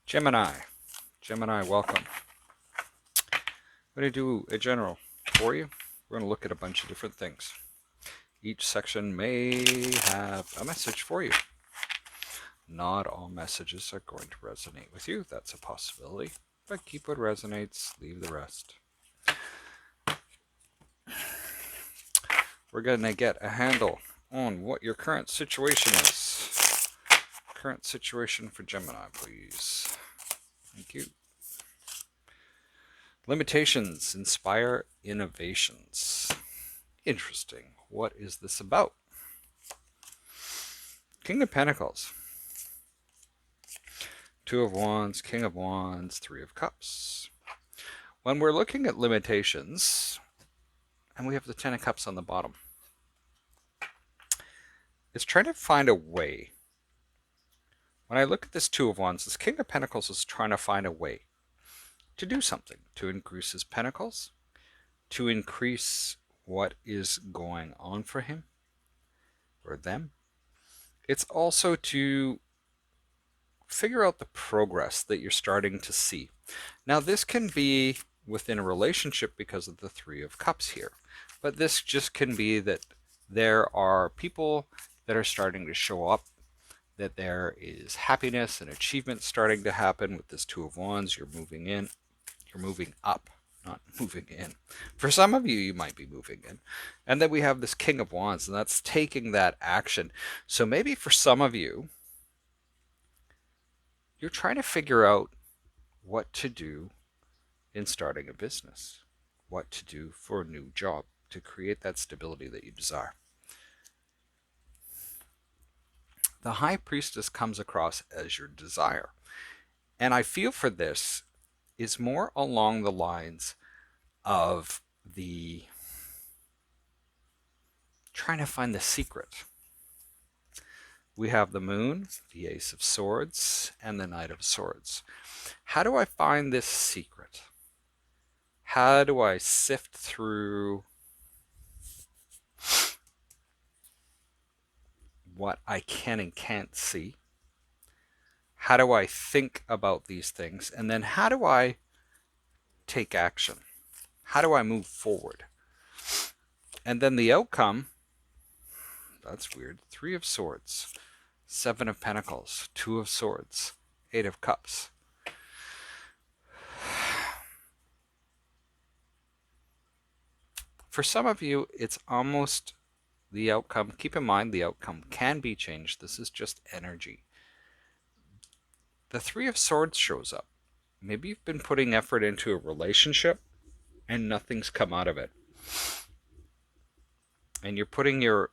Gemini. Gemini, welcome. I'm going to do a general for you. We're going to look at a bunch of different things. Each section may have a message for you. Not all messages are going to resonate with you. That's a possibility. But keep what resonates, leave the rest. We're going to get a handle on what your current situation is. Current situation for Gemini, please. Thank you. Limitations inspire innovations. Interesting. What is this about? King of Pentacles. Two of Wands, King of Wands, Three of Cups. When we're looking at limitations, and we have the Ten of Cups on the bottom, it's trying to find a way. When I look at this Two of Wands, this King of Pentacles is trying to find a way to do something, to increase his pentacles, to increase what is going on for him or them. It's also to figure out the progress that you're starting to see. Now, this can be within a relationship because of the Three of Cups here, but this just can be that there are people that are starting to show up, that there is happiness and achievement starting to happen. With this Two of Wands, you're moving in, you're moving up, not moving in. For some of you, you might be moving in. And then we have this King of Wands, and that's taking that action. So maybe for some of you, you're trying to figure out what to do in starting a business, what to do for a new job to create that stability that you desire. The High Priestess comes across as your desire. And I feel for this is more along the lines of the trying to find the secret. We have the Moon, the Ace of Swords, and the Knight of Swords. How do I find this secret? How do I sift through what I can and can't see? How do I think about these things? And then how do I take action? How do I move forward? And then the outcome, that's weird. Three of Swords, Seven of Pentacles, Two of Swords, Eight of Cups. For some of you, it's almost the outcome. Keep in mind, the outcome can be changed. This is just energy. The Three of Swords shows up. Maybe you've been putting effort into a relationship and nothing's come out of it. And you're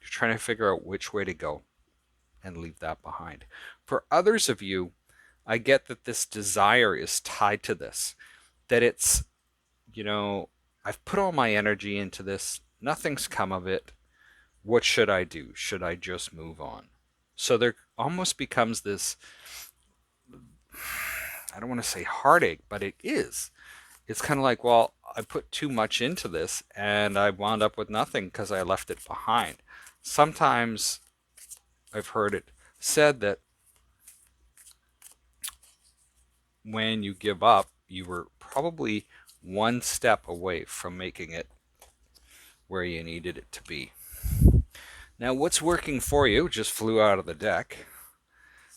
trying to figure out which way to go and leave that behind. For others of you, I get that this desire is tied to this. That it's, I've put all my energy into this. Nothing's come of it. What should I do? Should I just move on? So there almost becomes this, I don't want to say heartache, but it is. It's kind of like, well, I put too much into this and I wound up with nothing because I left it behind. Sometimes I've heard it said that when you give up, you were probably one step away from making it where you needed it to be. Now, what's working for you just flew out of the deck,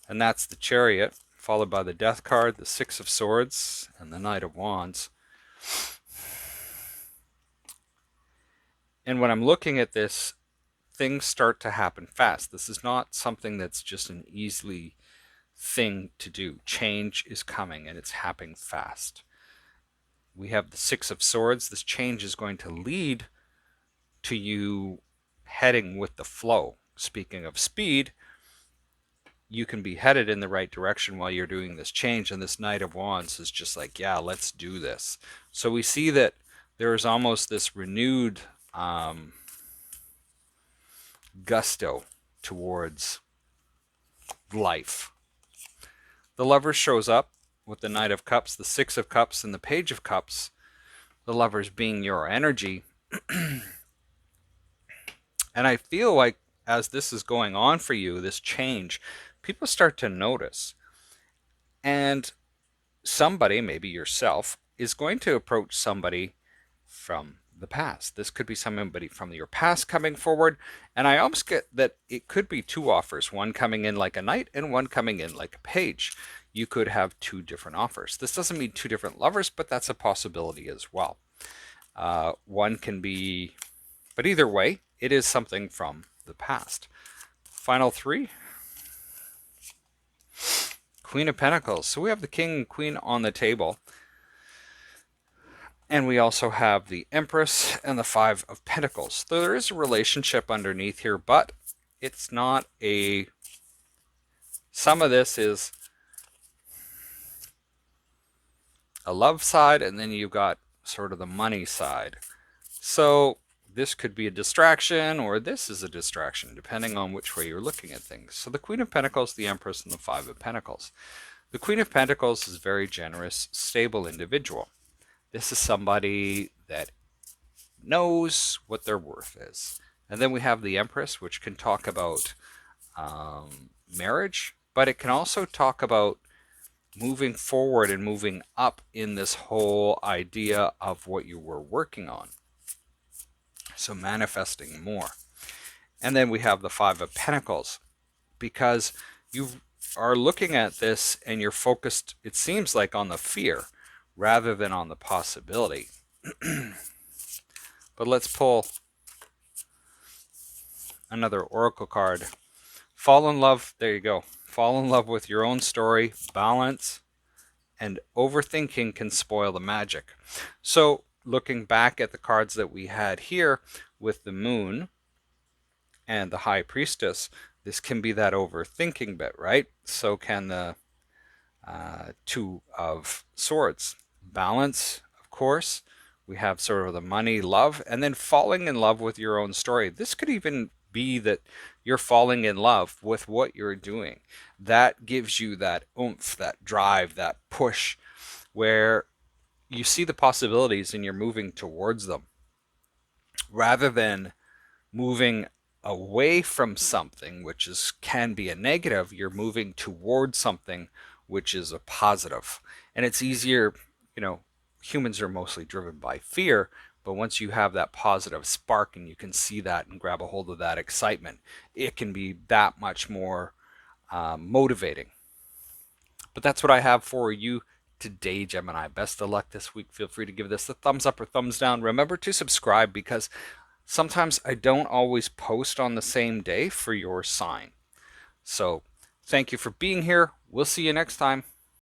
and that's the Chariot, followed by the Death card, the Six of Swords, and the Knight of Wands. And when I'm looking at this, things start to happen fast. This is not something that's just an easy thing to do. Change is coming, and it's happening fast. We have the Six of Swords. This change is going to lead to you heading with the flow. Speaking of speed, you can be headed in the right direction while you're doing this change, and this Knight of Wands is just like, yeah, let's do this. So we see that there is almost this renewed gusto towards life. The Lover shows up with the Knight of Cups, the Six of Cups, and the Page of Cups. The Lovers being your energy. And I feel like as this is going on for you, this change, people start to notice. And somebody, maybe yourself, is going to approach somebody from the past. This could be somebody from your past coming forward. And I almost get that it could be two offers, one coming in like a knight and one coming in like a page. You could have two different offers. This doesn't mean two different lovers, but that's a possibility as well. One can be, but either way, it is something from the past. Final three. Queen of Pentacles. So we have the King and Queen on the table. And we also have the Empress and the Five of Pentacles. So there is a relationship underneath here, but it's not a... Some of this is a love side, and then you've got sort of the money side. So this could be a distraction, or this is a distraction, depending on which way you're looking at things. So the Queen of Pentacles, the Empress, and the Five of Pentacles. The Queen of Pentacles is a very generous, stable individual. This is somebody that knows what their worth is. And then we have the Empress, which can talk about marriage, but it can also talk about moving forward and moving up in this whole idea of what you were working on. So manifesting more. And then we have the Five of Pentacles, because you are looking at this and you're focused, it seems like, on the fear rather than on the possibility. But let's pull another oracle card. Fall in love. There you go. Fall in love with your own story. Balance and overthinking can spoil the magic. So looking back at the cards that we had here with the Moon and the High Priestess, this can be that overthinking bit, right? So can the Two of Swords. Balance, of course. We have sort of the money, love, and then falling in love with your own story. This could even be that you're falling in love with what you're doing. That gives you that oomph, that drive, that push, where you see the possibilities and you're moving towards them. Rather than moving away from something, which can be a negative, you're moving towards something which is a positive. And it's easier, humans are mostly driven by fear, but once you have that positive spark and you can see that and grab a hold of that excitement, it can be that much more motivating. But that's what I have for you today, Gemini. Best of luck this week. Feel free to give this a thumbs up or thumbs down. Remember to subscribe, because sometimes I don't always post on the same day for your sign. So thank you for being here. We'll see you next time.